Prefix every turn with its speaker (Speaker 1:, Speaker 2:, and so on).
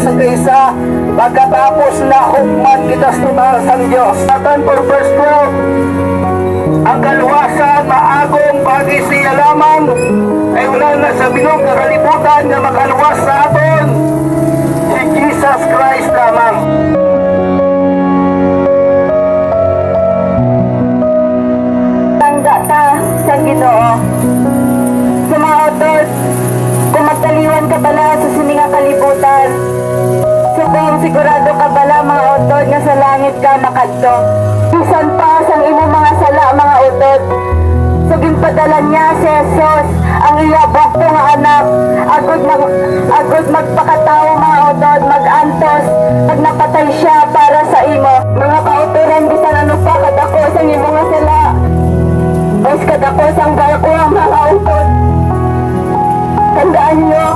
Speaker 1: sa kaysa pagkatapos na hukman kita total sa Diyos. Satan for verse 12, ang kaluwasan maagong bagi siya lamang ay wala na sa binuong kakalibutan na makaluwas sa aton, si Jesus Christ lamang.
Speaker 2: Tangga ta sa Ginoo. Sa mga utod, kung magtaliwan ka bala sa sininga kalibutan, so kung sigurado ka bala mga utod nga sa langit ka makadto. Bisan pa sang imo mga sala mga utod. So ginpadala niya si Jesus ang iya bugto nga anak agud magpakatao mga utod, magantos pag napatay siya para sa imo. Mga kauturan bisan ano pa kadako sang imo nga sala. Os kadako sang barko ang mga utod. Tandaan nyo,